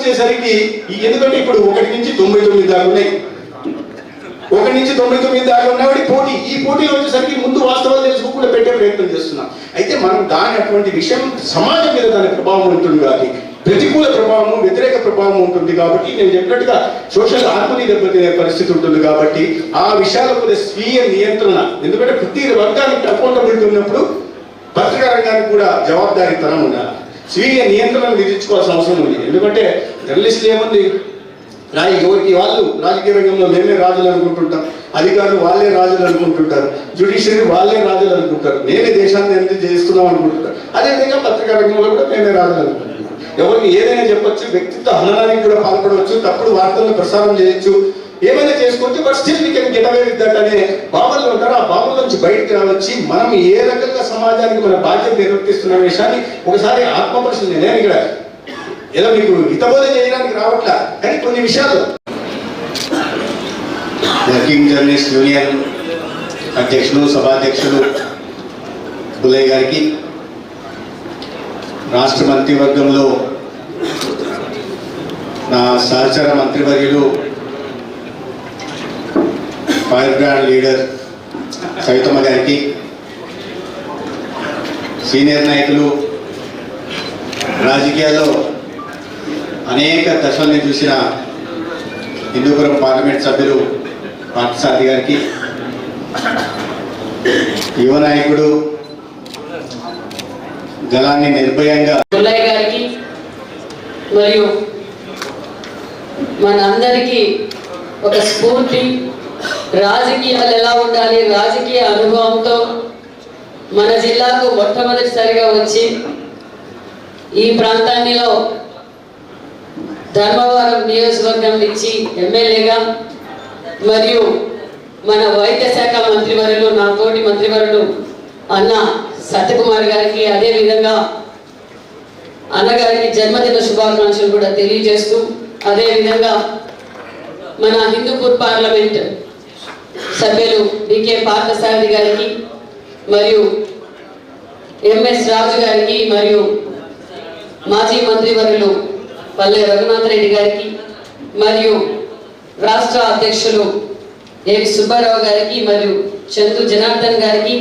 వచ్చేసరికి ఎందుకంటే ఇప్పుడు 1 నుంచి 99 దాకా ఉన్నాయి, 1 నుంచి 99 దాకా ఉన్నవాడి పోటీ. ఈ పోటీలో వచ్చేసరికి ముందు వాస్తవాలు తెలుసుకోకుండా పెట్టే ప్రయత్నం చేస్తున్నాం. అయితే మనం దాని అటువంటి విషయం సమాజం మీద దాని ప్రభావం ఉంటుంది కాబట్టి, ప్రతికూల ప్రభావం వ్యతిరేక ప్రభావం ఉంటుంది కాబట్టి, నేను చెప్పినట్టుగా సోషల్ హార్మోనీ దెబ్బతినే పరిస్థితి ఉంటుంది కాబట్టి ఆ విషయాలకు స్వీయ నియంత్రణ, ఎందుకంటే ప్రతి వర్గానికి అకౌంటబిలిటీ ఉన్నప్పుడు పత్రికా రంగానికి కూడా జవాబుదారీతనం ఉండాలి, స్వీయ నియంత్రణ విధించుకోవాల్సిన అవసరం ఉంది. ఎందుకంటే జర్నలిస్టులు ఏముంది, ఎవరికి వాళ్ళు రాజకీయ రంగంలో మేమే రాజులు అనుకుంటుంటాం, అధికారులు వాళ్ళే రాజులు అనుకుంటుంటారు, జ్యుడిషియరీ వాళ్ళే రాజులు అనుకుంటారు, మేమే దేశాన్ని ఎంత చేస్తున్నాం అనుకుంటుంటారు. అదేవిధంగా పత్రికా రంగంలో కూడా మేమే రాజులు అనుకుంటున్నాం. ఎవరికి ఏదైనా చెప్పొచ్చు, వ్యక్తిత్వ హననానికి కూడా పాల్పడవచ్చు, తప్పుడు వార్తలను ప్రసారం చేయొచ్చు, ఏమైనా చేసుకోవచ్చు. But still we can get away with that అనే భావనలు ఉంటారు. ఆ భావన నుంచి బయటకు రావచ్చి మనం ఏ రకంగా సమాజానికి మన బాధ్యత నిర్వర్తిస్తున్న విషయాన్ని ఒకసారి ఆత్మపరిశీలన. నేను ఇక్కడ ఏదో మీకు హితబోధ చేయడానికి రావట్లా, కానీ కొన్ని విషయాలు వర్కింగ్ జర్నలిస్ట్ యూనియన్ అధ్యక్షులు సభాధ్యక్షులు బులయ్య గారికి, రాష్ట్ర మంత్రివర్గంలో నా సహచర మంత్రివర్యులు ఫైర్ బ్రాండ్ లీడర్ సవితమ్మ గారికి, సీనియర్ నాయకులు, రాజకీయాల్లో అనేక దశల్ని చూసిన హిందూపురం పార్లమెంట్ సభ్యులు పార్థసారథి గారికి, యువ నాయకుడు జలాన్ని నిర్భయంగా బుల్లయ్య గారికి మరియు మనందరికీ ఒక స్ఫూర్తి, రాజకీయాలు ఎలా ఉండాలి, రాజకీయ అనుభవంతో మన జిల్లాకు మొట్టమొదటిసారిగా వచ్చి ఈ ప్రాంతాన్నిలో ధర్మవరం నియోజకవర్గం నుంచి ఎమ్మెల్యేగా మరియు మన వైద్య శాఖ మంత్రివర్యులు, నా తోటి మంత్రివర్యులు అన్న సత్యకుమార్ గారికి, అదేవిధంగా అన్నగారికి జన్మదిన శుభాకాంక్షలు కూడా తెలియజేస్తూ, అదేవిధంగా మన హిందూపూర్ పార్లమెంట్ సభ్యులు డికే పార్థసారథి గారికి మరియు ఎంఎస్ రాజు గారికి మరియు మాజీ మంత్రివర్యులు పల్లె రఘునాథ్ రెడ్డి గారికి మరియు రాష్ట్ర అధ్యక్షులు ఏవి సుబ్బారావు గారికి మరియు చందు జనార్దన్ గారికి,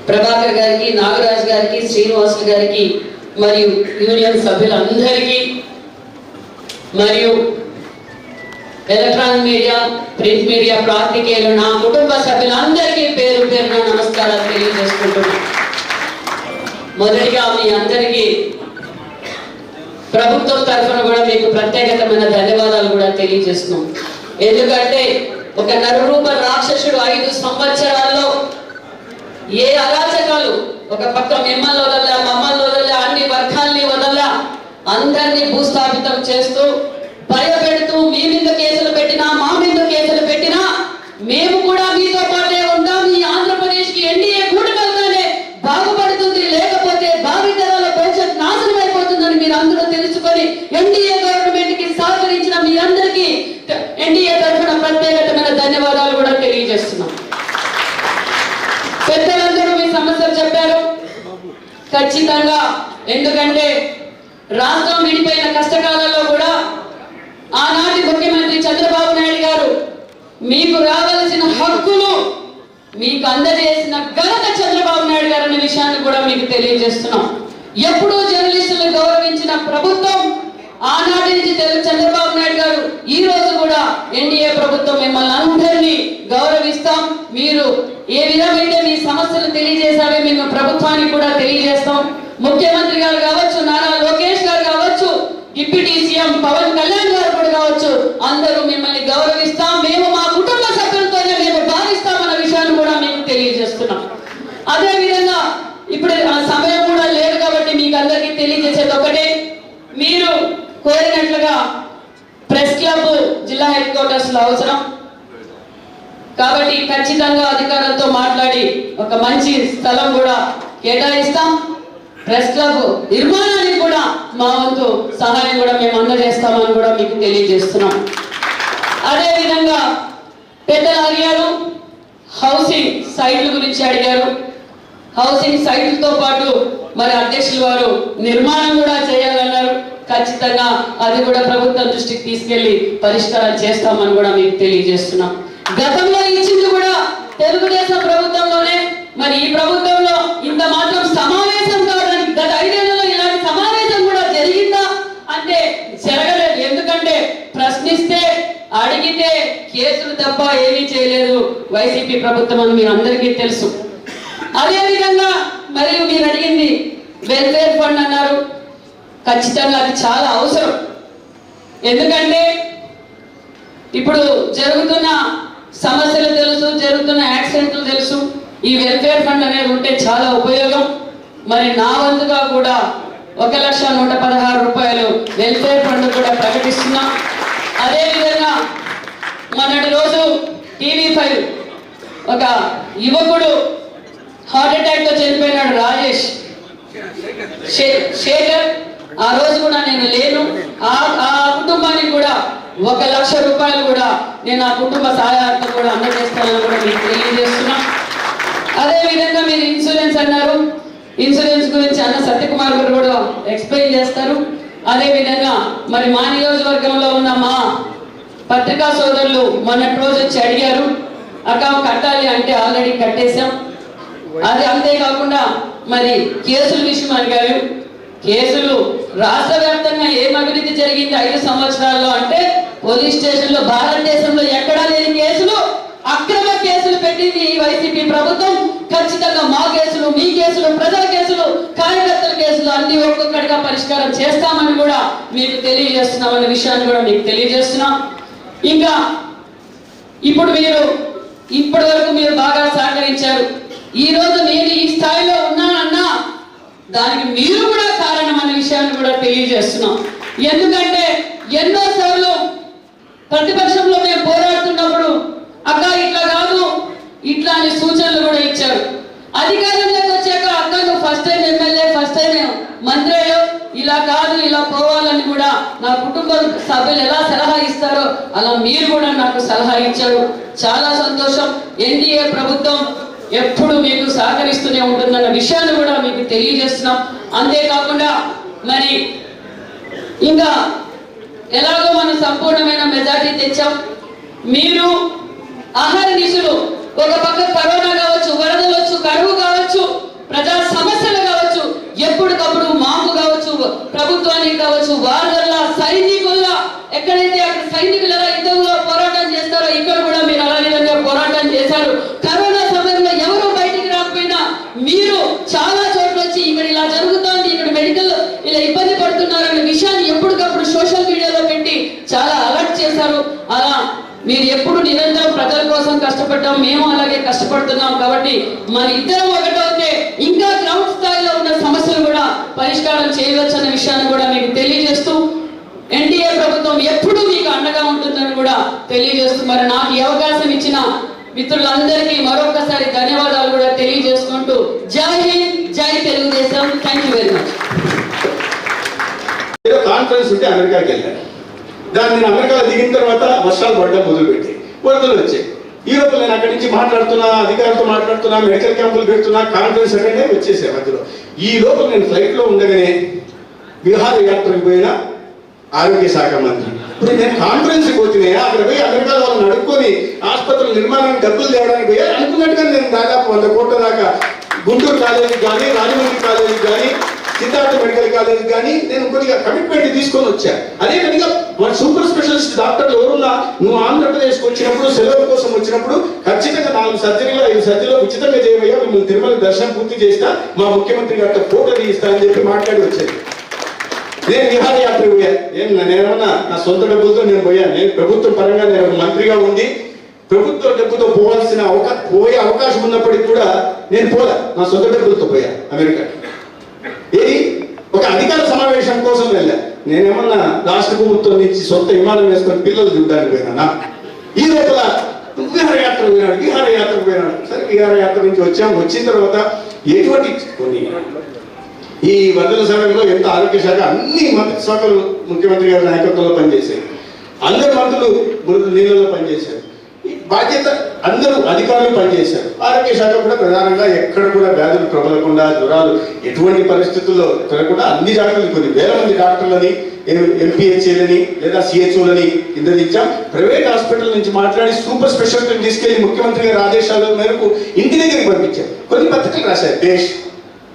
ప్రభాకర్ గారికి, నాగరాజ్ గారికి, శ్రీనివాసులు గారికి మరియు యూనియన్ సభ్యులందరికీ మరియు ఎలక్ట్రానిక్ మీడియా, ప్రింట్ మీడియా, పాత్రికేయులు, నా కుటుంబ సభ్యులందరికీ పేరు పేరున నమస్కారాలు తెలియజేసుకుంటున్నాను. మొదటిగా మీ అందరికీ ప్రభుత్వం తరఫున కూడా మీకు ప్రత్యేకమైన ధన్యవాదాలు కూడా తెలియజేస్తున్నాం. ఎందుకంటే ఒక నరరూప రాక్షసుడు 5 సంవత్సరాల్లో ఏ అరాచకాలు, ఒక పక్క మిమ్మల్ని వదల్లా, మమ్మల్ని వదల్లా, అన్ని వర్గాల్ని వదల్లా, అందరినీ భూస్థాపితం చేస్తూ భయపెడుతూ మీ మీద కేసులు పెట్టినా, మా మీద కేసులు పెట్టినా మేము కూడా మీతో పాటే ఉంటాం. ఈ ఆంధ్రప్రదేశ్ కి ఎన్డీఏ కూటమితోనే బాగుపడుతుంది, లేకపోతే భావితరాల భవిష్యత్ నాశనం అయిపోతుందని మీరు అందరూ తెలుసుకొని ఎన్డీఏ గవర్నమెంట్ కి సహకరించిన మీరందరికీ ఎన్డీఏ తరఫున ప్రత్యేకమైన ధన్యవాదాలు కూడా తెలియజేస్తున్నాం. పెద్దలందరూ మీ సమస్యలు చెప్పారు. ఖచ్చితంగా, ఎందుకంటే రాష్ట్రం విడిపోయిన కష్టకాలంలో కూడా ఆనాటి ముఖ్యమంత్రి చంద్రబాబు నాయుడు గారు మీకు రావాల్సిన హక్కులు మీకు అందజేసిన ఘనత చంద్రబాబు నాయుడు గారు అనే విషయాన్ని కూడా మీకు తెలియజేస్తున్నాం. ఎప్పుడూ జర్నలిస్టులను గౌరవించిన ప్రభుత్వం ఆనాటి నుంచి చంద్రబాబు నాయుడు గారు ఈ రోజు కూడా ఎన్డీఏ ప్రభుత్వం మిమ్మల్ని అందరినీ గౌరవిస్తాం. మీరు ఏ విధమైతే మీ సమస్యలు తెలియజేశారో మేము ప్రభుత్వానికి కూడా తెలియజేస్తాం. ముఖ్యమంత్రి గారు కావచ్చు, నారా లోకేష్ గారు కావచ్చు, డిప్యూటీ సీఎం పవన్ కళ్యాణ్ గారు కూడా కావచ్చు, అందరూ మిమ్మల్ని గౌరవిస్తాం. మేము మా కుటుంబ సభ్యులతోనే మేము భావిస్తామన్న విషయాన్ని కూడా మేము తెలియజేస్తున్నాం. అదే విధంగా ఇప్పుడు సమయం కూడా లేదు కాబట్టి మీకు అందరికీ తెలియజేసేది ఒకటే, మీరు కోరినట్లుగా ప్రెస్ క్లబ్ జిల్లా హెడ్ క్వార్టర్స్ లో అవసరం కాబట్టి ఖచ్చితంగా అధికారులతో మాట్లాడి ఒక మంచి స్థలం కూడా కేటాయిస్తాం. ప్రెస్ క్లబ్ నిర్మాణానికి కూడా మా వంతు సహాయం కూడా మేము అందజేస్తామని కూడా మీకు తెలియజేస్తున్నాం. అదే విధంగా పెద్దలు అడిగారు, హౌసింగ్ సైట్ల గురించి అడిగారు. హౌసింగ్ సైట్లతో పాటు మరి అధ్యక్షులు వారు నిర్మాణం కూడా చేయాలన్నారు. ఖచ్చితంగా అది కూడా ప్రభుత్వం దృష్టికి తీసుకెళ్లి పరిష్కారం చేస్తామని కూడా మీకు తెలియజేస్తున్నాం. గతంలో ఇచ్చింది కూడా తెలుగుదేశం ప్రభుత్వంలోనే, మరి ఈ ప్రభుత్వంలో ఇంత మాత్రం సమావేశం కావడానికి గత 5 ఏళ్లలో ఇలాంటి సమావేశం కూడా జరిగిందా అంటే జరగలేదు. ఎందుకంటే ప్రశ్నిస్తే అడిగితే కేసులు తప్ప ఏమీ చేయలేదు వైసీపీ ప్రభుత్వం అని మీరు అందరికీ తెలుసు. అదే విధంగా మరియు మీరు అడిగింది వెల్ఫేర్ ఫండ్ అన్నారు. ఖచ్చితంగా అది చాలా అవసరం. ఎందుకంటే ఇప్పుడు జరుగుతున్న సమస్యలు తెలుసు, జరుగుతున్న యాక్సిడెంట్లు తెలుసు. ఈ వెల్ఫేర్ ఫండ్ అనేది ఉంటే చాలా ఉపయోగం. మరి నా వంతుగా కూడా 1,116 రూపాయలు వెల్ఫేర్ ఫండ్ కూడా ప్రకటిస్తున్నాం. అదేవిధంగా మొన్నటి రోజు TV5 ఒక యువకుడు హార్ట్ అటాక్ తో చనిపోయినాడు, రాజేష్ శేఖర్. ఆ రోజు కూడా నేను లేను. ఆ కుటుంబానికి కూడా 1,00,000 రూపాయలు కూడా నేను ఆ కుటుంబ సహాయార్థం కూడా అందజేస్తానని కూడా మీకు తెలియజేస్తున్నా. అదే విధంగా మీరు ఇన్సూరెన్స్ అన్నారు. ఇన్సూరెన్స్ గురించి అన్న సత్యకుమార్ గారు కూడా ఎక్స్ప్లెయిన్ చేస్తారు. అదే విధంగా మరి మా నియోజకవర్గంలో ఉన్న మా పత్రికా సోదరులు మొన్నటి రోజు వచ్చి అడిగారు, అక్క కట్టాలి అంటే ఆల్రెడీ కట్టేశాం. అది అంతేకాకుండా మరి కేసుల విషయం అడిగారు. కేసులు రాష్ట్ర వ్యాప్తంగా ఏం అభివృద్ధి జరిగింది 5 సంవత్సరాల్లో అంటే పోలీస్ స్టేషన్లో భారతదేశంలో ఎక్కడా లేని కేసులు, అక్రమ కేసులు పెట్టింది ఈ వైసీపీ ప్రభుత్వం. ఖచ్చితంగా మా కేసులు, మీ కేసులు, ప్రజల కేసులు, కార్యకర్తల కేసులు అన్ని ఒక్కొక్కటిగా పరిష్కారం చేస్తామని కూడా మీకు తెలియజేస్తున్నాం అనే విషయాన్ని కూడా మీకు తెలియజేస్తున్నాం. ఇంకా ఇప్పుడు ఇప్పటి వరకు మీరు బాగా సహకరించారు. ఈ రోజు నేను ఈ స్థాయిలో ఉన్నానన్నా దానికి మీరు కూడా కారణం అనే విషయాన్ని కూడా తెలియజేస్తున్నాం. ఎందుకంటే ఎన్నోసార్లు ప్రతిపక్షంలో మేము పోరాడుతున్నప్పుడు అక్క ఇట్లా కాదు ఇట్లా అని సూచనలు కూడా ఇచ్చారు. అధికారంలోకి వచ్చాక అక్క నువ్వు first time MLA, first time మంత్రి అయ్యో, ఇలా కాదు ఇలా పోవాలని కూడా నా కుటుంబ సభ్యులు ఎలా సలహా ఇస్తారో అలా మీరు కూడా నాకు సలహా ఇచ్చారు. చాలా సంతోషం. ఎన్డీఏ ప్రభుత్వం ఎప్పుడు మీకు సహకరిస్తూనే ఉంటుందన్న విషయాన్ని కూడా మీకు తెలియజేస్తున్నాం. అంతేకాకుండా మరి ఇంకా ఎలాగో మనం సంపూర్ణమైన మెజార్టీ తెచ్చాం. మీరు ఆహార నిశులు ఒక పక్క కరోనా కావచ్చు, వరదలు వచ్చు, కరువు కావచ్చు, ప్రజా సమస్యలు కావచ్చు, ఎప్పటికప్పుడు మాకు కావచ్చు, ప్రభుత్వానికి కావచ్చు, వారల్లా సైనికుల్లా ఎక్కడైతే అక్కడ సైనికులు ఎలా యుద్ధంలో పోరాటం చేస్తారో ఇక్కడ కూడా మీరు అలా విధంగా పోరాటం చేశారు. కరోనా సమయంలో ఎవరు బయటికి రాకపోయినా మీరు చాలా చోట్ల వచ్చి ఇక్కడ ఇలా జరుగుతోంది, ఇక్కడ మెడికల్ ఇలా ఇబ్బంది పడుతున్నారనే విషయాన్ని ఎప్పటికప్పుడు సోషల్ మీడియాలో పెట్టి చాలా అలర్ట్ చేశారు. అలా మీరు ఎప్పుడు నిరంతరం ప్రజల కోసం కష్టపడ్డాం, మేము అలాగే కష్టపడుతున్నాం. కాబట్టి మన ఇద్దరం ఒకటవుతే ఇంకా గ్రౌండ్ స్థాయిలో ఉన్న సమస్యలు కూడా పరిష్కారం చేయవచ్చు అనే విషయాన్ని కూడా మీకు తెలియజేస్తూ ఎన్డీఏ ప్రభుత్వం ఎప్పుడు మీకు అండగా ఉంటుందని కూడా తెలియజేస్తూ మరి నాకు ఈ అవకాశం ఇచ్చిన మిత్రులందరికీ మరొకసారి ధన్యవాదాలు కూడా తెలియజేసుకుంటూ జై హింద్, జై Telugu Desam. Thank you very much. Conference ఉంటే అమెరికాకి వెళ్ళాను. దాన్ని నేను అమెరికాలో దిగిన తర్వాత వర్షాలు పడడం మొదలుపెట్టి వరదలు వచ్చాయి. ఈ లోపల నేను అక్కడి నుంచి మాట్లాడుతున్నా, అధికారులతో మాట్లాడుతున్నా, మెడికల్ క్యాంపులు పెడుతున్నా, కాన్ఫరెన్స్ అటెండ్ వచ్చేసే మధ్యలో. ఈ లోపల నేను ఫ్లైట్ లో ఉండగానే విహారయాత్రకు పోయిన ఆరోగ్య శాఖ మంత్రి ఇప్పుడు నేను కాన్ఫరెన్స్ పోతున్నాయా, అక్కడ పోయి అమెరికా వాళ్ళని అడుక్కొని ఆసుపత్రుల నిర్మాణానికి డబ్బులు తేవడానికి పోయా అనుకున్నట్టుగా నేను దాదాపు 100 కోట్ల దాకా గుంటూరు కాలేజీకి కానీ, రాజమండ్రి కాలేజీకి కానీ, సిద్ధార్థ మెడికల్ కాలేజ్ కానీ నేను కొద్దిగా కమిట్మెంట్ తీసుకొని వచ్చా. అదే విధంగా సూపర్ స్పెషలిస్ట్ డాక్టర్లు ఎవరున్నా నువ్వు ఆంధ్రప్రదేశ్కి వచ్చినప్పుడు సెలవు కోసం వచ్చినప్పుడు ఖచ్చితంగా 4 సర్జరీలు 5 సర్జరీలు ఉచితంగా చేయవయ్యా, మిమ్మల్ని తిరుమల దర్శనం పూర్తి చేస్తా, మా ముఖ్యమంత్రి గారితో ఫోటో తీయిస్తా అని చెప్పి మాట్లాడి వచ్చాను. నేను విహారయాత్ర పోయాను. నేనేమన్నా నా సొంత డబ్బులతో నేను పోయాను. నేను ప్రభుత్వం పరంగా నేను ఒక మంత్రిగా ఉండి ప్రభుత్వ డబ్బుతో పోయే అవకాశం ఉన్నప్పటికీ కూడా నేను పోలే, నా సొంత డబ్బులతో పోయా అమెరికా. ఏది ఒక అధికార సమావేశం కోసం వెళ్ళా. నేనేమన్నా రాష్ట్ర ప్రభుత్వం నుంచి సొంత విమానం వేసుకొని పిల్లలు చూడడానికి పోయినా. ఈ లోపల విహారయాత్ర పోయినాడు. సరే విహారయాత్ర నుంచి వచ్చిన తర్వాత ఎటువంటి కొన్ని ఈ వరదల సమయంలో ఎంత ఆరోగ్య శాఖ అన్ని మంత్రి శాఖలు ముఖ్యమంత్రి గారి నాయకత్వంలో పనిచేశాయి. అందరు మంత్రులు నీళ్ళలో పనిచేశారు. బాధ్యత అందరూ అధికారులు పనిచేశారు. ఆరోగ్య శాఖ కూడా ప్రధానంగా ఎక్కడ కూడా వ్యాధులు ప్రబలకుండా, జ్వరాలు ఎటువంటి పరిస్థితుల్లో తిరగకుండా అన్ని జాగ్రత్తలు, కొన్ని వేల మంది డాక్టర్లని, ఎంపీహెచ్ఏలని లేదా సిహెచ్ఓలని ఇంద్రదించాం. ప్రైవేట్ హాస్పిటల్ నుంచి మాట్లాడి సూపర్ స్పెషాలిటీ తీసుకెళ్లి ముఖ్యమంత్రి గారి ఆదేశాల మేరకు ఇంటి దగ్గరికి పంపించాం. కొన్ని పత్రికలు రాశారు, దేశ్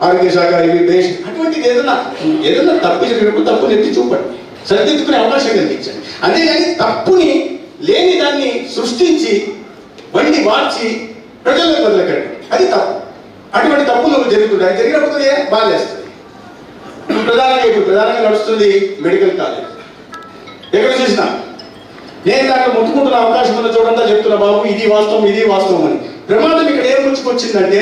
ఆరోగ్య శాఖ ఇవి దేశ్, అటువంటిది ఏదైనా తప్పు జరిగినప్పుడు తప్పుని ఎత్తి చూపండి, సరిదిద్దుకునే అవకాశం కలిగించండి. అంతేగాని తప్పుని లేని దాన్ని సృష్టించి బండి మార్చి ప్రజలకు వదలకండి, అది తప్పు. అటువంటి తప్పులు జరుగుతుంటాయి, జరిగినప్పుడు బాధేస్తుంది. ప్రధానంగా నడుస్తుంది మెడికల్ కాలేజ్. ఎక్కడ చూసినా నేను దాంట్లో ముట్టుకుంటున్న అవకాశం ఉన్న చూడంతా చెప్తున్నా, బాబు ఇది వాస్తవం అని. ప్రమాదం ఇక్కడ ఏం ముంచుకొచ్చిందంటే,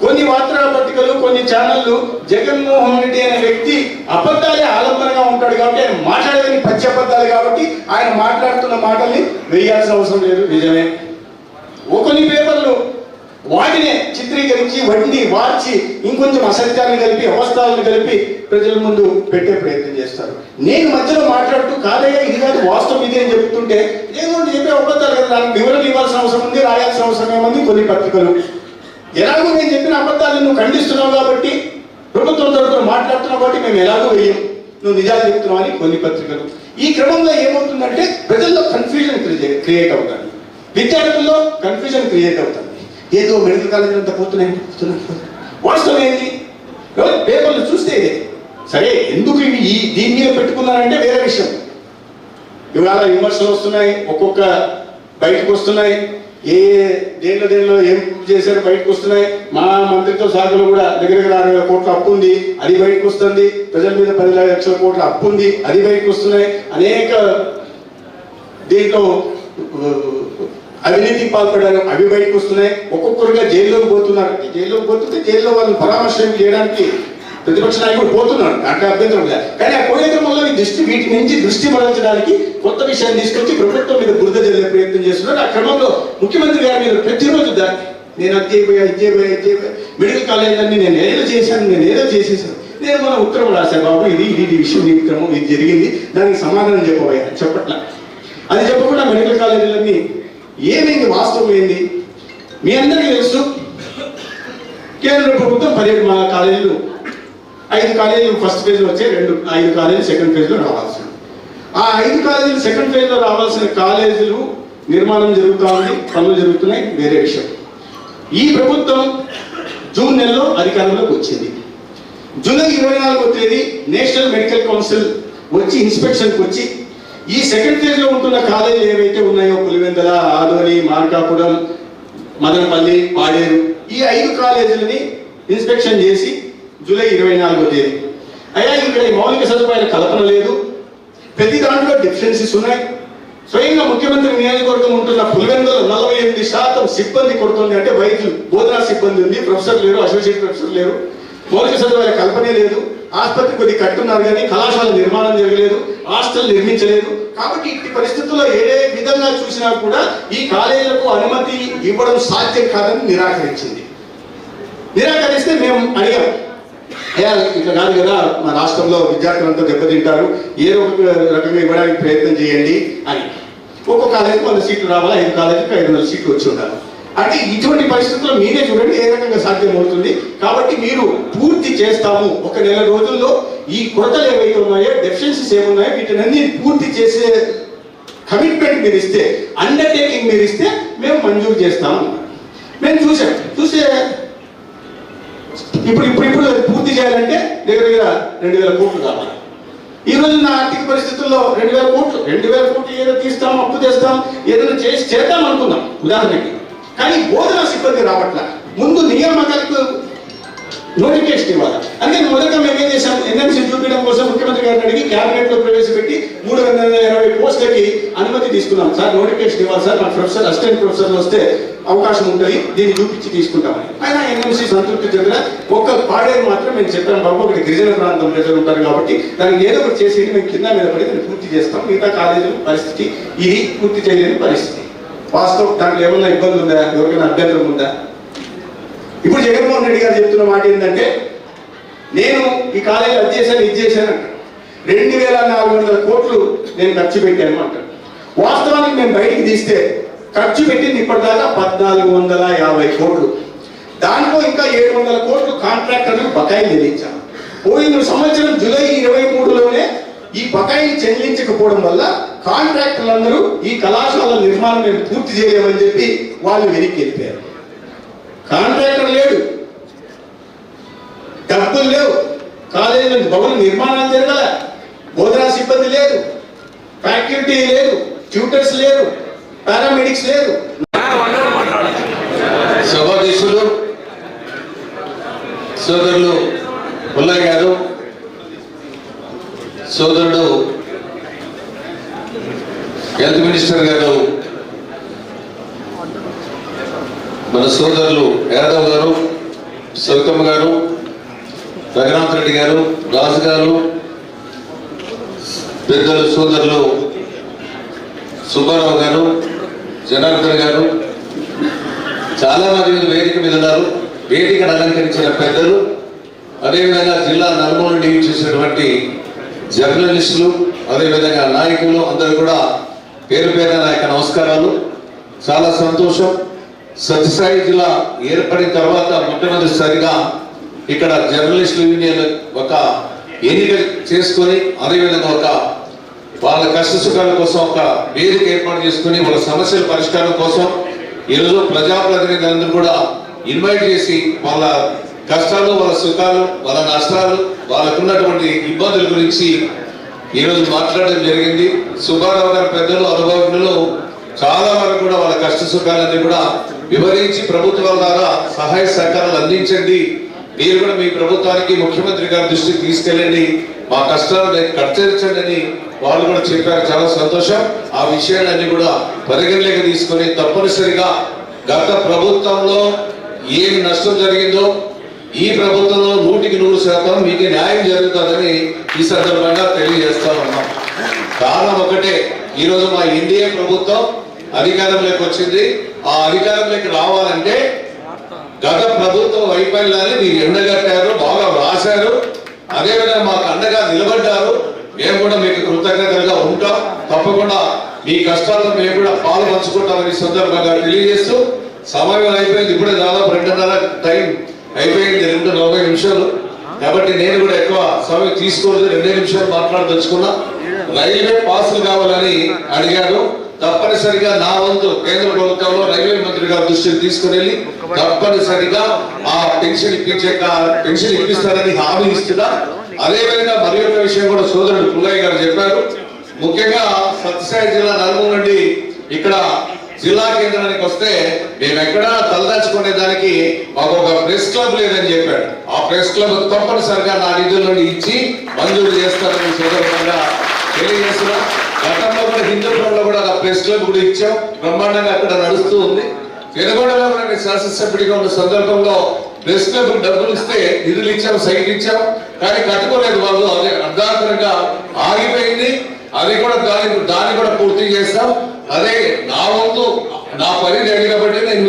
కొన్ని వార్తాపత్రికలు, కొన్ని ఛానళ్ళు జగన్మోహన్ రెడ్డి అనే వ్యక్తి అబద్ధాలే ఆలంబనగా ఉంటాడు కాబట్టి, ఆయన మాట్లాడేది పచ్చి అబద్ధాలు కాబట్టి ఆయన మాట్లాడుతున్న మాటల్ని వేయాల్సిన అవసరం లేదు. నిజమే, కొన్ని పేపర్లు వాటినే చిత్రీకరించి వండి మార్చి ఇంకొంచెం అసత్యాన్ని కలిపి అవస్థలను కలిపి ప్రజల ముందు పెట్టే ప్రయత్నం చేస్తారు. నేను మధ్యలో మాట్లాడుతూ కాదయ్యా ఇది కాదు వాస్తవం ఇది అని చెప్తుంటే ఏదో చెప్పే అబద్ధాలు కదా, దానికి వివరణ ఇవ్వాల్సిన అవసరం ఉంది, రాయాల్సిన అవసరం ఏముంది. కొన్ని పత్రికలు ఎలాగో నేను చెప్పిన అబద్ధాలను నువ్వు ఖండిస్తున్నావు కాబట్టి, ప్రభుత్వం తరపున మాట్లాడుతున్నావు కాబట్టి మేము ఎలాగో వేయం, నువ్వు నిజాలు చెప్తున్నావు అని కొన్ని పత్రికలు. ఈ క్రమంలో ఏమవుతుందంటే ప్రజల్లో కన్ఫ్యూజన్ క్రియేట్ అవుతుంది, విద్యార్థుల్లో కన్ఫ్యూజన్ క్రియేట్ అవుతుంది. ఏదో మెడికల్ కాలేజీలు అంతా పోతున్నాయి. వాస్తవం ఏంటి? పేపర్లు చూస్తే ఇదే. సరే, ఎందుకు ఇవి దీని మీద పెట్టుకున్నారంటే వేరే విషయం. ఇవాళ విమర్శలు వస్తున్నాయి, ఒక్కొక్క బయటకు వస్తున్నాయి, దేనిలో ఏం చేశారు బయటకు వస్తున్నాయి. మా మంత్రిత్వ శాఖలో కూడా దగ్గర 60,000 కోట్ల అప్పు ఉంది, అది బయటకు వస్తుంది. ప్రజల మీద 10 లక్షల కోట్ల అప్పు ఉంది, అది బయటకు వస్తున్నాయి. అనేక దీంట్లో అవినీతికి పాల్పడారు, అవి బయటకు వస్తున్నాయి. ఒక్కొక్కరుగా జైల్లోకి పోతున్నారు. జైల్లోకి పోతుంటే జైల్లో వాళ్ళని పరామర్శ చేయడానికి ప్రతిపక్ష నాయకుడు పోతున్నాడు, అంటే అభ్యంతరం లేదు. కానీ ఆ పోయే క్రమంలో వీటి నుంచి దృష్టి మరల్చడానికి కొత్త విషయాన్ని తీసుకొచ్చి ప్రభుత్వం మీద బురద జల్లే ప్రయత్నం చేస్తున్నారు. ఆ క్రమంలో ముఖ్యమంత్రి గారి మీద ప్రతిరోజు నేను అది చేయబోయా, ఇది చేయబోయా, మెడికల్ కాలేజీలన్నీ నేను ఏదో చేసేసాను. నేను మన ఉత్తరం రాశాను, బాబు ఇది విషయం, ఈ క్రమం ఇది జరిగింది, దానికి సమాధానం చెప్పబోయా చెప్పట్లా. అది చెప్పకుండా మెడికల్ కాలేజీలన్నీ ఏమైంది, వాస్తవం ఏంది మీ అందరికీ తెలుసు. కేంద్ర ప్రభుత్వం 17 కాలేజీలు, 5 కాలేజీలు ఫస్ట్ ఫేజ్లో వచ్చాయి, 5 కాలేజీలు సెకండ్ ఫేజ్లో రావాల్సింది. ఆ 5 కాలేజీలు సెకండ్ ఫేజ్లో రావాల్సిన కాలేజీలు నిర్మాణం జరుగుతూ ఉంది, పనులు జరుగుతున్నాయి, వేరే విషయం. ఈ ప్రభుత్వం జూన్ నెలలో అధికారంలోకి వచ్చింది. జూలై 24వ తేదీ నేషనల్ మెడికల్ కౌన్సిల్ వచ్చి ఇన్స్పెక్షన్కి వచ్చి ఈ సెకండ్ ఫేజ్లో ఉంటున్న కాలేజీలు ఏవైతే ఉన్నాయో, పులివెందల, ఆదోని, మార్కాపురం, మదనపల్లి, పాడేరు, ఈ 5 కాలేజీలని ఇన్స్పెక్షన్ చేసి జూలై 24వ తేదీ అయ్యా ఇక్కడ మౌలిక సదుపాయాల కల్పన లేదు, ప్రతి దాంట్లో డెఫిషియన్సీస్ ఉన్నాయి. స్వయంగా ముఖ్యమంత్రి నియోజకవర్గం ఉంటున్న పులివెందులో 48% సిబ్బంది కొడుతుంది అంటే వైద్యులు, బోధనా సిబ్బంది ఉంది, ప్రొఫెసర్ లేరు, అసోసియేట్ ప్రొఫెసర్ లేరు, మౌలిక సదుపాయాల కల్పనే లేదు. ఆసుపత్రి కొద్ది కట్టున్నారు కానీ కళాశాల నిర్మాణం జరగలేదు, హాస్టల్ నిర్మించలేదు. కాబట్టి ఇట్టి పరిస్థితుల్లో ఏ విధంగా చూసినా కూడా ఈ కాలేజీలకు అనుమతి ఇవ్వడం సాధ్యం కాదని నిరాకరిస్తే మేము అడిగాం, అయ్యా ఇట్లా కాదు కదా, మా రాష్ట్రంలో విద్యార్థులంతా దెబ్బతింటారు, ఏదో ఒక రకంగా ఇవ్వడానికి ప్రయత్నం చేయండి అని. ఒక్కొక్క కాలేజీకి 100 సీట్లు రావాలి, 5 కాలేజీకి 500 సీట్లు వచ్చి ఉండాలి. అంటే ఇటువంటి పరిస్థితుల్లో మీరే చూడండి ఏ రకంగా సాధ్యమవుతుంది. కాబట్టి మీరు పూర్తి చేస్తాము, 1 నెల రోజుల్లో ఈ కొరతలు ఏవైతే ఉన్నాయో, డెఫిషియన్సీస్ ఏమున్నాయో వీటినన్నీ పూర్తి చేసే కమిట్మెంట్ మీరు ఇస్తే, అండర్టేకింగ్ మీరు ఇస్తే మేము మంజూరు చేస్తాము. మేము చూసే ఇప్పుడు పూర్తి చేయాలంటే దగ్గర 2,000 కోట్లు కావాలి. ఈ రోజు నా ఆర్థిక పరిస్థితుల్లో 2,000 కోట్లు ఏదో తీస్తాం, అప్పు తెస్తాం, ఏదైనా చేద్దాం అనుకుందాం ఉదాహరణకి. కానీ బోధనా సిబ్బంది రావట్లా. ముందు నియామకాలకు నోటిఫికేషన్ ఇవ్వాలి. అందుకని మొదట మేము ఏం చేశాం, ఎన్ఎంసీ చూపించడం కోసం ముఖ్యమంత్రి గారిని అడిగి క్యాబినెట్ లో ప్రవేశపెట్టి 320 పోస్టులకి అనుమతి తీసుకున్నాం. సార్ నోటిఫికేషన్ ఇవ్వాలి సార్, మా ప్రొఫెసర్ అసిస్టెంట్ ప్రొఫెసర్లు వస్తే అవకాశం ఉంటుంది, దీన్ని చూపించి తీసుకుంటామని. ఆయన ఎన్ఎంసీ సంతృప్తి చెందిన ఒక్క పాడేరు మాత్రం మేము చెప్పాను, బాబు ఒకటి గిరిజన ప్రాంతం ప్రజలు ఉంటారు కాబట్టి దానికి ఏదో ఒకటి చేసి మేము కింద మీద పడి దాన్ని పూర్తి చేస్తాం. మిగతా కాలేజీల పరిస్థితి ఇది పూర్తి చేయలేని పరిస్థితి. వాస్తవం దాంట్లో ఏమన్నా ఇబ్బంది ఉందా, ఎవరికైనా అభ్యంతరం ఉందా? ఇప్పుడు జగన్మోహన్ రెడ్డి గారు చెప్తున్న మాట ఏంటంటే, నేను ఈ కాలేజీ అది చేశాను ఇది చేశాను అంటారు. 2,400 కోట్లు నేను ఖర్చు పెట్టాను అంటారు. వాస్తవానికి మేము బయటికి తీస్తే ఖర్చు పెట్టింది ఇప్పటిదాకా 1450 కోట్లు. దాంట్లో ఇంకా 700 కోట్లు కాంట్రాక్టర్లు బకాయిలు చెల్లించారు. పోయిన సంవత్సరం జూలై 23లోనే ఈ బకాయిలు చెల్లించకపోవడం వల్ల కాంట్రాక్టర్లందరూ ఈ కళాశాల నిర్మాణం మేము పూర్తి చేయలేమని చెప్పి వాళ్ళు వెనక్కి వెళ్ళిపోయారు. కాంట్రాక్టర్ లేడు, డబ్బులు లేవు, కాలేజీలో భవన నిర్మాణాలు జరగల, బోధనా సిబ్బంది లేదు, ఫ్యాకల్టీ లేదు, ట్యూటర్స్ లేరు, పారామెడిక్స్ లేరు. సభాధ్యక్షులు సోదరులు పుల్లయ్య గారు, సోదరుడు హెల్త్ మినిస్టర్ గారు, మన సోదరులు యాదవ్ గారు, సవితమ్మ గారు, రఘునాథ్ రెడ్డి గారు, రాజు గారు, పెద్దలు సోదరులు సుబ్బారావు గారు, జనార్దన్ గారు, చాలా మంది వేదిక మీద ఉన్నారు. వేదికను అలంకరించిన పెద్దలు, అదేవిధంగా జిల్లా నలుమూల నుండి చేసినటువంటి జర్నలిస్టులు, అదేవిధంగా నాయకులు అందరూ కూడా పేరు పేరున నా యొక్క నమస్కారాలు. చాలా సంతోషం. సత్యసాయి జిల్లా ఏర్పడిన తర్వాత మొట్టమొదటిసారిగా ఇక్కడ జర్నలిస్టుల యూనియన్ ఒక ఎన్నిక చేసుకొని, అదేవిధంగా ఒక వాళ్ళ కష్ట సుఖాల కోసం ఒక వేదిక ఏర్పాటు చేసుకుని వాళ్ళ సమస్యల పరిష్కారం కోసం ఈరోజు ప్రజాప్రతినిధులందరూ కూడా ఇన్వైట్ చేసి వాళ్ళ కష్టాలు, వాళ్ళ సుఖాలు, వాళ్ళ నష్టాలు, వాళ్ళకున్నటువంటి ఇబ్బందుల గురించి ఈరోజు మాట్లాడడం జరిగింది. సుబ్బారావు గారి పెద్దలు, అనుభవజ్ఞులు చాలా వరకు కూడా వాళ్ళ కష్ట సుఖాలన్నీ కూడా వివరించి ప్రభుత్వాల ద్వారా సహాయ సహకారాలు అందించండి, మీరు కూడా మీ ప్రభుత్వానికి ముఖ్యమంత్రి గారి దృష్టికి తీసుకెళ్ళండి, మా కష్టాలను కట్టరించండి అని వాళ్ళు కూడా చెప్పారు. చాలా సంతోషం. ఆ విషయాలన్నీ కూడా పరిగణలోకి తీసుకొని తప్పనిసరిగా గత ప్రభుత్వంలో ఏం నష్టం జరిగిందో ఈ ప్రభుత్వంలో 100% మీకు న్యాయం జరుగుతుందని ఈ సందర్భంగా తెలియజేస్తా ఉన్నాం. కారణం ఒకటే, ఈరోజు మా ఎన్డీఏ ప్రభుత్వం అధికారంలోకి వచ్చింది. ఆ అధికారంలోకి రావాలంటే గత ప్రభుత్వం వైఫల్యాన్ని మీరు ఎండగట్టారు, బాగా రాశారు, అదేవిధంగా మాకు అండగా నిలబడ్డారు. మేము కూడా మీకు కృతజ్ఞతలుగా ఉంటాం. తప్పకుండా మీ కష్టాలను మేము కూడా పాలు పంచుకుంటామని సందర్భంగా తెలియజేస్తూ, సమయం అయిపోయింది. ఇప్పుడే దాదాపు 2:30 టైం అయిపోయింది, 2:40 నిమిషాలు. కాబట్టి నేను కూడా ఎక్కువ సమయం తీసుకోలేదు, 2 నిమిషాలు మాట్లాడదలుచుకున్నా. రైల్వే పాసులు కావాలని అడిగారు. తప్పనిసరిగా నా వంతు కేంద్ర ప్రభుత్వంలో రైల్వే మంత్రి గారి దృష్టికి తీసుకుని వెళ్ళి తప్పనిసరిగా ఆ పెన్షన్ ఇప్పిస్తారని హామీ ఇస్తున్నా. అదేవిధంగా మరి ఒక విషయం కూడా సోదరుడు పుల్లయ్య గారు చెప్పారు. ముఖ్యంగా సత్యసాయి జిల్లా నలుమూల నుండి ఇక్కడ జిల్లా కేంద్రానికి వస్తే మేము ఎక్కడా తలదాచుకునే దానికి మాకు ఒక ప్రెస్ క్లబ్ లేదని చెప్పాడు. ఆ ప్రెస్ క్లబ్ తప్పనిసరిగా నా నిధుల నుండి ఇచ్చి మంజూరు చేస్తారని సోదరుగా తెలియజేస్తున్నా. గతంలో కూడా హిందూపురంలో కూడా ప్రెస్ క్లబ్ కూడా ఇచ్చాం, బ్రహ్మాండంగా అక్కడ నడుస్తూ ఉంది. పెనుగొండలో కూడా శాసనసభ్యుడిగా ఉన్న సందర్భంలో ప్రెస్ క్లబ్ డబ్బులు ఇస్తే నిధులు ఇచ్చాం, సైట్ ఇచ్చాం, కానీ కట్టుకోలేదు వాళ్ళు. అదే అర్ధాంతరంగా ఆగిపోయింది. అది కూడా దాన్ని కూడా పూర్తి చేస్తాం. అదే నా వంతు నా పరిధి అడిగినబట్టి నేను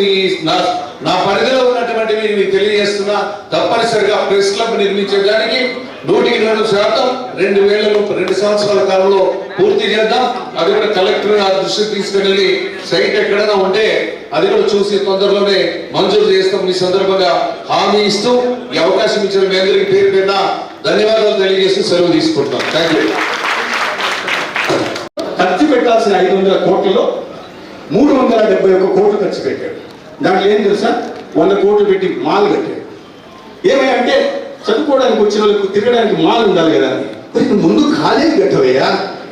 నా పరిధిలో ఉన్నటువంటి మీకు తెలియజేస్తున్నా. తప్పనిసరిగా ప్రెస్ క్లబ్ నిర్మించడానికి 100% 2 సంవత్సరాల కాలంలో పూర్తి చేద్దాం. అది కూడా కలెక్టర్ గారి దృష్టికి తీసుకెళ్ళి సైట్ ఎక్కడైనా ఉంటే అది కూడా చూసి తొందరలోనే మంజూరు చేస్తాం ఈ సందర్భంగా హామీ ఇస్తూ ఈ అవకాశం ఇచ్చిన మీ అందరికీ పేరు పేరున ధన్యవాదాలు తెలియజేస్తూ సెలవు తీసుకుంటాం. Thank you. ఖర్చు పెట్టాల్సిన 500 కోట్లలో 371 కోట్లు ఖర్చు పెట్టాడు. దాంట్లో ఏం తెలుసా, 100 కోట్లు పెట్టి మాల్ కట్టాడు. ఏమంటే చదువుకోవడానికి వచ్చిన వాళ్ళకు తిరగడానికి మాల్ ఉండాలి కదా అని. ముందు కాలేజీ కట్టవయ్యా,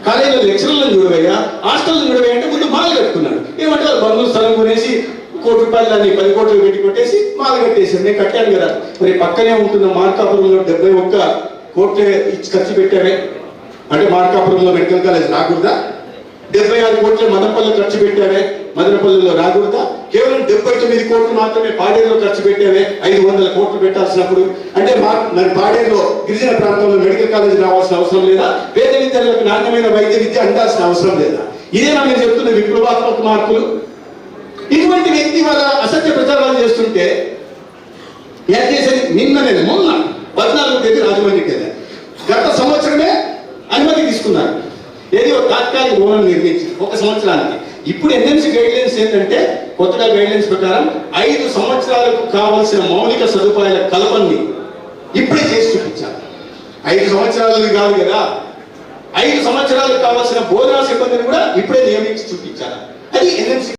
కాలేజీలో లెక్చరర్లను చూడవయ్యా, హాస్టల్లో చూడవయ్యా అంటే ముందు మాల్ కట్టుకున్నాడు. ఏమంటే బంధువులు స్థలం కొనేసి 1 కోటి రూపాయలు దాన్ని 10 కోట్లు పెట్టి కొట్టేసి మాల్ కట్టేసాడు. నేను కట్టాను కదా. మరి పక్కనే ఉంటున్న మార్కాపురంలో 71 కోట్లు ఇచ్చి ఖర్చు పెట్టావే అంటే మార్కాపురంలో మెడికల్ కాలేజ్ రాకూడదా? 76 కోట్లు మదనపల్లిలో ఖర్చు పెట్టావే, మదనపల్లిలో రాకూడదా? కేవలం 79 కోట్లు మాత్రమే పాడేరులో ఖర్చు పెట్టావే, 500 కోట్లు పెట్టాల్సినప్పుడు. అంటే మరి పాడేరులో గిరిజన ప్రాంతంలో మెడికల్ కాలేజ్ రావాల్సిన అవసరం లేదా? పేద విద్యార్థులకు నాణ్యమైన వైద్య విద్య అందాల్సిన అవసరం లేదా? ఇదేనా మీరు చెప్తున్న విప్లవాత్మక మార్పులు? ఇటువంటి వ్యక్తి వాళ్ళ అసత్య ప్రచారాలు చేస్తుంటే ఏం చేసేది? మొన్న 14వ తేదీ రాజమండ్రికి వెళ్ళారు. గత సంవత్సరమే అనుమతి తీసుకున్నారు. ఏదో తాత్కాలిక భవనం నిర్మించి 1 సంవత్సరానికి ఇప్పుడు ఎన్ఎంసీ గైడ్లైన్స్ ఏంటంటే కొత్తగా గైడ్లైన్స్ ప్రకారం 5 సంవత్సరాలకు కావాల్సిన మౌలిక సదుపాయాల కల్పనని ఇప్పుడే చేసి చూపించాలి. 5 సంవత్సరాలు కాదు కదా, 5 సంవత్సరాలకు కావాల్సిన బోధనా సిబ్బందిని కూడా ఇప్పుడే నియమించి చూపించాలి. అది ఎన్ఎంసీ.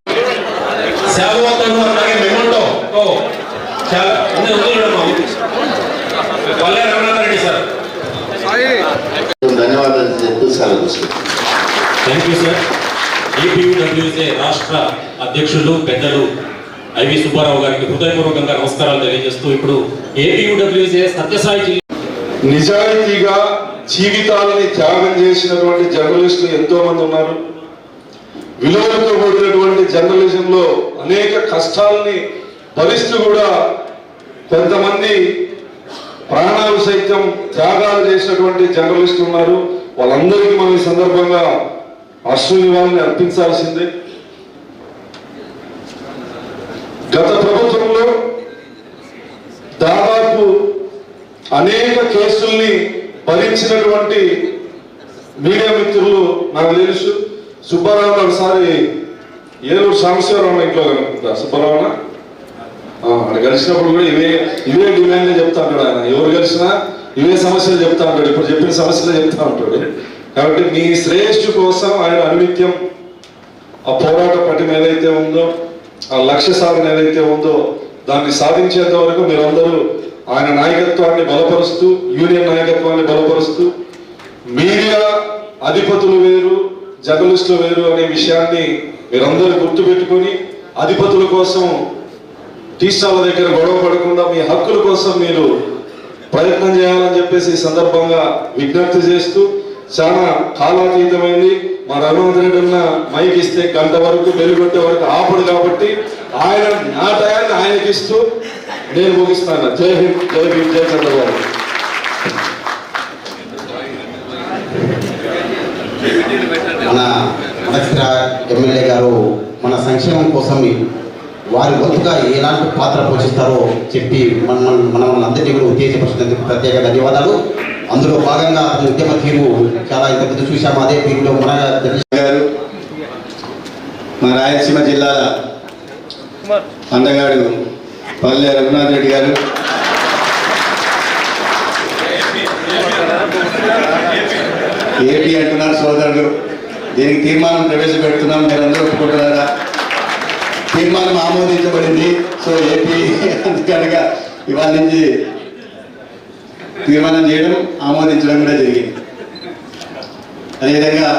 ధన్యవాదాలు చెప్తూ సెలవు. Thank you sir. ఏపీయూడబ్ల్యూసీ రాష్ట్ర అధ్యక్షులు పెద్దలు ఐవి సుబ్బారావు గారికి హృదయపూర్వకంగా నమస్కారాలు తెలియజేస్తూ ఇప్పుడు ఏపీయూడబ్ల్యూసీ సత్యసాయి జిల్లా నిజాయితీగా జీవితాలని త్యాగం చేసినటువంటి జర్నలిస్టులు ఎంతో మంది ఉన్నారు. విలువలతో కూడినటువంటి జర్నలిజంలో అనేక కష్టాలని భరిస్తూ కూడా కొంతమంది ప్రాణాలు సైతం త్యాగాలు చేసినటువంటి జర్నలిస్టులు ఉన్నారు. వాళ్ళందరికీ మనం ఈ సందర్భంగా అశ్రునివాళిని అర్పించాల్సిందే. గత ప్రభుత్వంలో దాదాపు అనేక కేసుల్ని భరించినటువంటి మీడియా మిత్రులు నాకు తెలుసు. సుబ్బారావు ఒకసారి ఏలూరు సాంబశివరావు ఇంట్లో కనుక్కుంటా. సుబ్బారావున అక్కడ కలిసినప్పుడు కూడా ఇవే డిమాండ్లే చెప్తా ఉంటాడు ఆయన. ఎవరు కలిసినా ఇవే సమస్యలు చెప్తా ఉంటాడు. ఇప్పుడు చెప్పిన సమస్యలే చెప్తా ఉంటాడు. కాబట్టి మీ శ్రేయస్సు కోసం ఆయన అనునిత్యం ఆ పోరాట పటిమ ఏదైతే ఉందో, ఆ లక్ష్య సాధన ఏదైతే ఉందో దాన్ని సాధించేంత వరకు మీరందరూ ఆయన నాయకత్వాన్ని బలపరుస్తూ, యూనియన్ నాయకత్వాన్ని బలపరుస్తూ, మీడియా అధిపతులు వేరు జర్నలిస్టులు వేరు అనే విషయాన్ని మీరందరూ గుర్తుపెట్టుకొని అధిపతుల కోసం టీస్టాల దగ్గర గొడవ పడకుండా మీ హక్కుల కోసం మీరు ప్రయత్నం చేయాలని చెప్పేసి ఈ సందర్భంగా విజ్ఞప్తి చేస్తూ, చాలా కాలాతీతమైంది. మా రఘునాథ్ రెడ్డి ఉన్న మైక్ ఇస్తే గంట వరకు వెలుగొట్టే వరకు ఆపడు కాబట్టి ఆయన నా టయాన్ని ఆయనకి ఇస్తూ నేను ముగిస్తాను. జై హింద్, జై భీమ్, జై చంద్రబాబు. మన మనస్ర ఎమ్మెల్యే గారు మన సంక్షేమం కోసం వారి వంతుగా ఎలాంటి పాత్ర పోషిస్తారో చెప్పి మనల్ని అందరినీ కూడా ఉత్తేజపరిచినందుకు ప్రత్యేక ధన్యవాదాలు. అందులో భాగంగా ఉద్యమ తీరు చాలా ఇంతకుముందు చూసాము. అదే తీరులో మన గారు, మా రాయలసీమ జిల్లాల అందగాడు పల్లె రఘునాథ్ రెడ్డి గారు, ఏపీ అంటున్నారు సోదరుడు. దీనికి తీర్మానం ప్రవేశపెడుతున్నాం, మీరందరూ ఒప్పుకుంటున్నారా? తీర్మానం ఆమోదించబడింది. సో ఏపీ అందుకనగా ఇవాళ నుంచి తీర్మానం చేయడం, ఆమోదించడం కూడా జరిగింది. అదేవిధంగా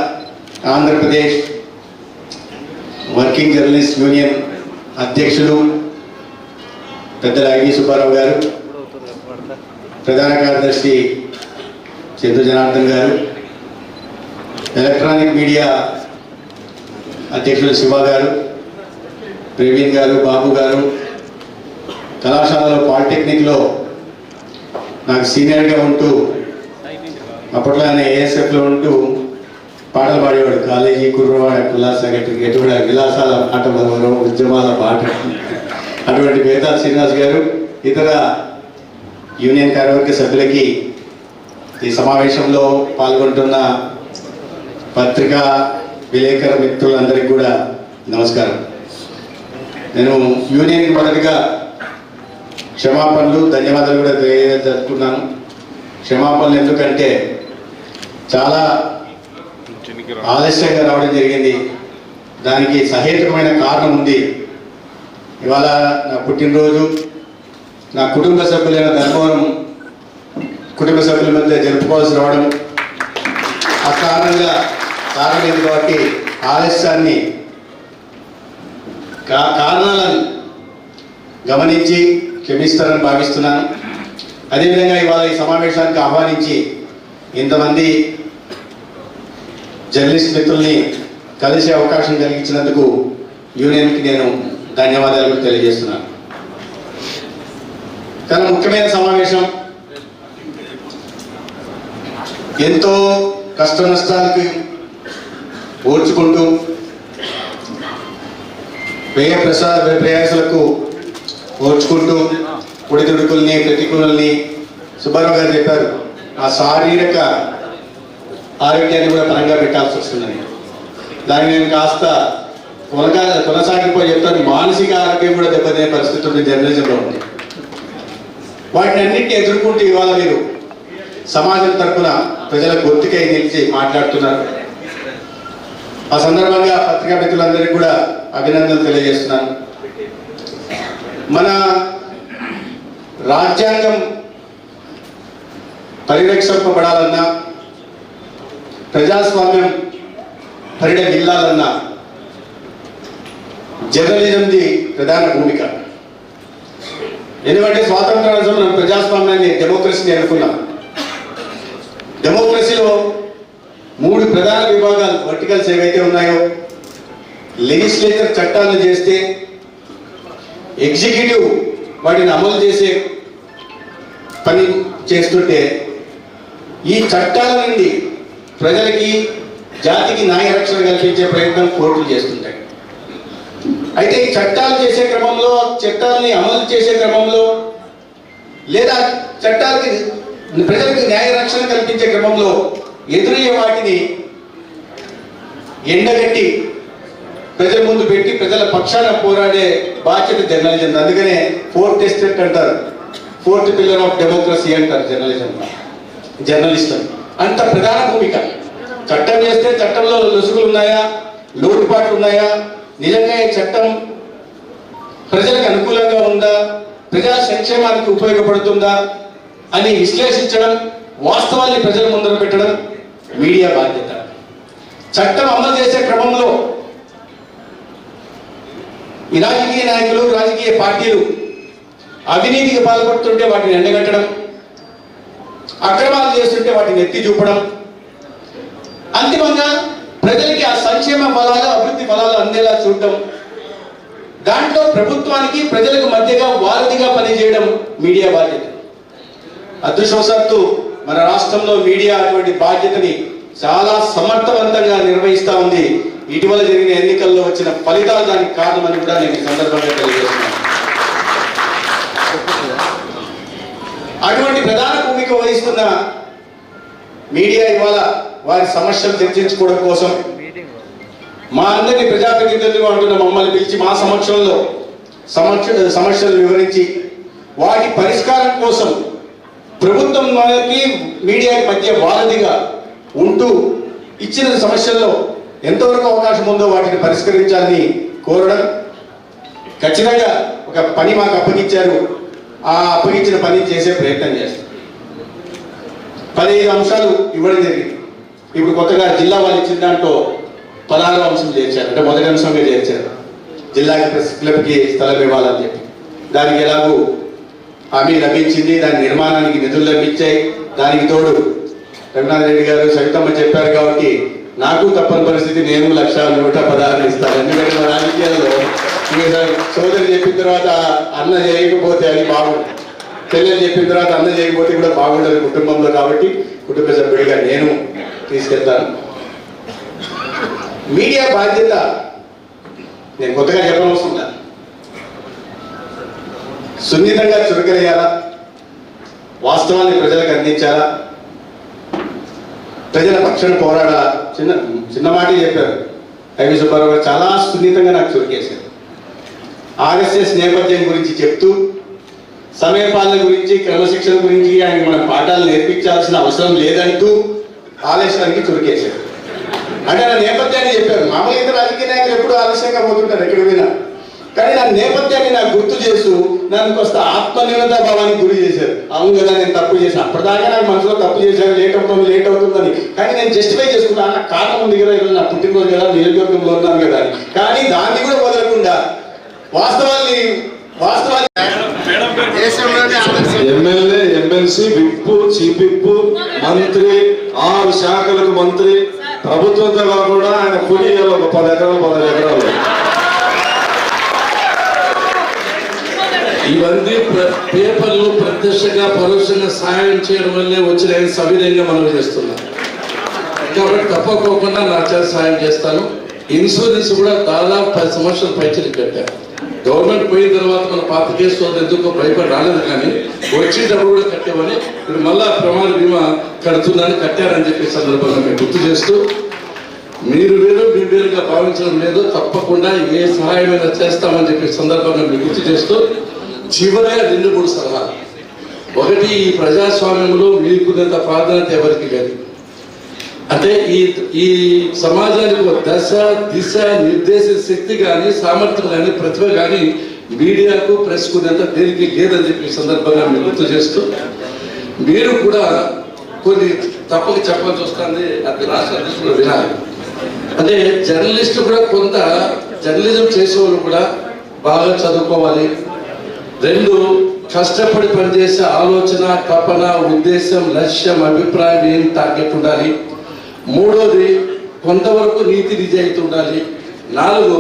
ఆంధ్రప్రదేశ్ వర్కింగ్ జర్నలిస్ట్ యూనియన్ అధ్యక్షులు పెద్దల ఐవి సుబ్బారావు గారు, ప్రధాన కార్యదర్శి చంద్ర జనార్దన్ గారు, ఎలక్ట్రానిక్ మీడియా అధ్యక్షులు శివ గారు, ప్రవీణ్ గారు, బాబు గారు, కళాశాలలో పాలిటెక్నిక్లో నాకు సీనియర్గా ఉంటూ అప్పట్లో ఆయన ఏఎస్ఎఫ్లో ఉంటూ పాటలు పాడేవాడు. కాలేజీ కుర్రవాడ కులాస గట్టివాడ విలాసాల పాట మొదలు ఉద్యమాల పాట. అటువంటి వేదాల్ శ్రీనివాస్ గారు, ఇతర యూనియన్ కార్యవర్గ సభ్యులకి, ఈ సమావేశంలో పాల్గొంటున్న పత్రికా విలేకరు మిత్రులందరికీ కూడా నమస్కారం. నేను యూనియన్కి మొదటిగా క్షమాపణలు, ధన్యవాదాలు కూడా తెలియజేస్తున్నాను. క్షమాపణలు ఎందుకంటే చాలా ఆలస్యంగా రావడం జరిగింది. దానికి సహేతుకమైన కారణం ఉంది. ఇవాళ నా పుట్టినరోజు, నా కుటుంబ సభ్యులైన ధర్మవరం కుటుంబ సభ్యుల మధ్య జరుపుకోవాల్సి రావడం, ఆ కారణం ఏంటి కాబట్టి ఆలస్యాన్ని కారణాలను గమనించి క్షమిస్తారని భావిస్తున్నాను. అదేవిధంగా ఇవాళ ఈ సమావేశానికి ఆహ్వానించి ఇంతమంది జర్నలిస్ట్ మిత్రుల్ని కలిసే అవకాశం కలిగించినందుకు యూనియన్కి నేను ధన్యవాదాలు తెలియజేస్తున్నాను. చాలా ముఖ్యమైన సమావేశం. ఎంతో కష్ట నష్టాలకు ఓర్చుకుంటూ ప్రయాసాలకు ఓర్చుకుంటూ ఒడిదుడుకుల్ని ప్రతికూలల్ని సుబ్బారావు గారు చెప్పారు, ఆ శారీరక ఆరోగ్యాన్ని కూడా పరంగా పెట్టాల్సి వస్తుందని. దాన్ని నేను కాస్త కొనసాగిపోయి చెప్తాను, మానసిక ఆరోగ్యం కూడా దెబ్బతినే పరిస్థితి ఉంది జర్నలిజంలో ఉంది. వాటిని అన్నింటినీ ఎదుర్కొంటూ ఇవాళ మీరు సమాజం తరఫున ప్రజల గొంతుకై నిలిచి మాట్లాడుతున్నారు. ఆ సందర్భంగా పత్రికా మిత్రులందరికీ కూడా అభినందనలు తెలియజేస్తున్నాను. మన రాజ్యాంగం పరిరక్షింపబడాలన్నా, ప్రజాస్వామ్యం పరిడవిల్లాలన్నా జర్నలిజంది ప్రధాన భూమిక. ఎందుకంటే స్వాతంత్రానంతరం మనం ప్రజాస్వామ్యాన్ని, డెమోక్రసీని అనుకున్నాం. డెమోక్రసీలో 3 ప్రధాన విభాగాలు, వర్టికల్స్ ఏవైతే ఉన్నాయో, లెజిస్లేచర్ చట్టాలను చేస్తే, ఎగ్జిక్యూటివ్ వాటిని అమలు చేసే పని చేస్తుంటే, ఈ చట్టాల నుండి ప్రజలకి, జాతికి న్యాయ రక్షణ కల్పించే ప్రయత్నం కోర్టులు చేస్తుంటాయి. అయితే ఈ చట్టాలు చేసే క్రమంలో, చట్టాలని అమలు చేసే క్రమంలో, లేదా చట్టాలకి ప్రజలకు న్యాయ రక్షణ కల్పించే క్రమంలో ఎదురయ్యే వాటిని ఎండగట్టి ప్రజల ముందు పెట్టి ప్రజల పక్షాన పోరాడే బాధ్యత జర్నలిజం. అందుకనే 4th ఎస్టేట్ అంటారు, 4th పిల్లర్ ఆఫ్ డెమోక్రసీ అంటారు జర్నలిస్ట్. అంత ప్రధాన భూమిక. చట్టం చేస్తే చట్టంలో లొసుగులు ఉన్నాయా, లోటుపాట్లు ఉన్నాయా, నిజంగా ఈ చట్టం ప్రజలకు అనుకూలంగా ఉందా, ప్రజా సంక్షేమానికి ఉపయోగపడుతుందా అని విశ్లేషించడం, వాస్తవాన్ని ప్రజల ముందర పెట్టడం మీడియా బాధ్యత. చట్టం అమలు చేసే క్రమంలో ఈ రాజకీయ నాయకులు, రాజకీయ పార్టీలు అవినీతికి పాల్పడుతుంటే వాటిని ఎండగట్టడం, అక్రమాలు చేస్తుంటే వాటిని ఎత్తి చూపడం, అంతిమంగా ప్రజలకి ఆ సంక్షేమ ఫలాలు, అభివృద్ధి ఫలాలు అందేలా చూడటం, దాంట్లో ప్రభుత్వానికి ప్రజలకు మధ్యగా వారధిగా పనిచేయడం మీడియా బాధ్యత. అదృష్టవశాత్తు మన రాష్ట్రంలో మీడియా అటువంటి బాధ్యతని చాలా సమర్థవంతంగా నిర్వహిస్తూ ఉంది. ఇటీవల జరిగిన ఎన్నికల్లో వచ్చిన ఫలితాలు దానికి కారణమని కూడా నేను ఈ సందర్భంగా తెలియజేస్తున్నాను. అటువంటి ప్రధాన భూమిక వహిస్తున్న మీడియా ఇవాళ వారి సమస్యలు చర్చించుకోవడం కోసం మా అందరినీ ప్రజాప్రతినిధులుగా ఉంటున్న మమ్మల్ని పిలిచి మా సమక్షంలో సమస్యలు వివరించి వాటి పరిష్కారం కోసం ప్రభుత్వం వారికి మీడియాకి మధ్య వారధిగా ఉంటూ ఇచ్చిన సమస్యల్లో ఎంతవరకు అవకాశం ఉందో వాటిని పరిష్కరించాలని కోరడం. ఖచ్చితంగా ఒక పని మాకు అప్పగించారు, ఆ అప్పగించిన పని చేసే ప్రయత్నం చేస్తాం. 15 అంశాలు ఇవ్వడం జరిగింది. ఇప్పుడు కొత్తగా జిల్లా వాళ్ళు ఇచ్చిన దాంట్లో 16వ అంశం చేర్చారు. అంటే మొదటి అంశంగా చేర్చారు, జిల్లాకి ప్రెస్ క్లబ్కి స్థలం ఇవ్వాలని చెప్పి. దానికి ఎలాగూ హామీ లభించింది, దాని నిర్మాణానికి నిధులు లభించాయి. దానికి తోడు రఘునాథ్ రెడ్డి గారు, సవితమ్మ చెప్పారు కాబట్టి నాకు తప్పని పరిస్థితి నేను 1,116 ఇస్తాను. ఎందుకంటే మా రాజకీయాల్లో సోదరి చెప్పిన తర్వాత అన్న చేయకపోతే అది బాగుంటుంది, చెల్లెలు చెప్పిన తర్వాత అన్న చేయకపోతే కూడా బాగుండదు కుటుంబంలో. కాబట్టి కుటుంబ సభ్యుడిగా నేను తీసుకెళ్తాను. మీడియా బాధ్యత నేను కొత్తగా చెప్పనవసరం లేదు. సున్నితంగా చురుకయ్యాలా, వాస్తవాన్ని ప్రజలకు అందించాలా, ప్రజల పక్షాన పోరాడాలా. చిన్న మాట చెప్పారు ఐవి సుబ్బారావు గారు, చాలా సున్నితంగా నాకు చురుకేశారు. ఆర్ఎస్ఎస్ నేపథ్యం గురించి చెప్తూ, సమయపాలన గురించి, క్రమశిక్షణ గురించి ఆయన మన పాఠాలు నేర్పించాల్సిన అవసరం లేదంటూ ఆలస్యానికి చురుకేశారు. అంటే నా నేపథ్యాన్ని చెప్పారు. మామూలుగా ఇతర రాజకీయ నాయకులు ఎప్పుడూ ఆలస్యంగా పోతుంటారు ఎక్కడ పోయినా, కానీ నా నేపథ్యాన్ని నాకు గుర్తు చేస్తూ నన్ను కొంత ఆత్మనిర్భరతా భావానికి గురి చేశారు. అవును కదా, నేను తప్పు చేశాను, అప్పటిదాకా నాకు మనసులో తప్పు చేశాను, లేట్ అవుతుందని. కానీ నేను జస్టిఫై చేసుకున్నా, నాకు కారణం ఉంది కదా, ఈరోజు నా పుట్టినరోజు కదా, నియోజకవర్గంలో ఉన్నాను కదా అని. కానీ దాన్ని కూడా వదలకుండా వాస్తవాన్ని ఎమ్మెల్యే, ఎమ్మెల్సీ, విప్పు, చీఫ్ విప్పు, మంత్రి, 6 శాఖలకు మంత్రి, ప్రభుత్వంతో కాకుండా ఆయన పులి ఒక 10 ఎకరాలు 15 ఎకరాలు. ఇవన్నీ పేపర్లు ప్రత్యక్షంగా పరోక్షంగా సహాయం చేయడం వల్లే వచ్చిన సవిధంగా మనం చేస్తున్నాం. కాబట్టి తప్పకోకుండా నా చేత సహాయం చేస్తాను. ఇన్సూరెన్స్ కూడా దాదాపు 10 సంవత్సరాల పైచలు కట్టారు. గవర్నమెంట్ పోయిన తర్వాత మన పాత కేసు ఎందుకో భయపడి రాలేదు, కానీ వచ్చేటప్పుడు కూడా కట్టామని, ఇప్పుడు మళ్ళా ప్రమాద బీమా కడుతుందని కట్టారని చెప్పే సందర్భంగా మేము గుర్తు చేస్తూ, మీరు వేరు మీ వేరుగా భావించడం లేదు. తప్పకుండా ఏ సహాయమైనా చేస్తామని చెప్పి సందర్భంగా మీకు గుర్తు చేస్తూ చివరిగా 2-3 సలహాలు. ఒకటి, ఈ ప్రజాస్వామ్యంలో మీకున్నంత ప్రాధాన్యత ఎవరికి లేదు. అంటే ఈ సమాజానికి ఒక దశ దిశ నిర్దేశించే శక్తి కానీ సామర్థ్యం కానీ ప్రతిభ కానీ మీడియాకు ప్రెస్కు దేనికి లేదని చెప్పి సందర్భంగా మీరు గుర్తు చేస్తూ మీరు కూడా కొన్ని తప్పక చెప్పాల్సి వస్తుంది. అది రాష్ట్ర అధ్యక్షులు వినాలి. అంటే జర్నలిస్టు కూడా కొంత జర్నలిజం చేసేవాళ్ళు కూడా బాగా చదువుకోవాలి. 2, కష్టపడి పనిచేసే ఆలోచన, తపన, ఉద్దేశం, లక్ష్యం, అభిప్రాయం ఏం టార్గెట్ ఉండాలి. 3వది, కొంతవరకు నీతి నిజాయితీ ఉండాలి. 4,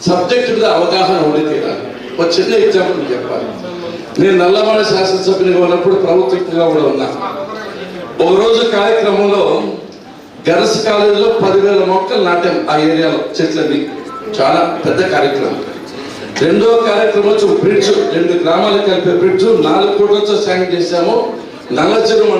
సబ్జెక్టు మీద అవగాహన ఉండి తీరాలి. ఒక చిన్న ఎగ్జాంపుల్ చెప్పాలి. నేను నల్లమల శాసనసభ్యునిగా ఉన్నప్పుడు ప్రభుత్వంగా కూడా ఉన్నా. ఒకరోజు కార్యక్రమంలో గర్ల్స్ కాలేజీలో 10,000 మొక్కలు నాటాం. ఆ ఏరియాలో చెట్లన్నీ చాలా పెద్ద కార్యక్రమం. 2వ కార్యక్రమం వచ్చి బ్రిడ్జ్, 2 గ్రామాలకు కలిపే బ్రిడ్జ్ 4 కోట్లతో శాంక్షన్ చేశాము. నల్లచెరువు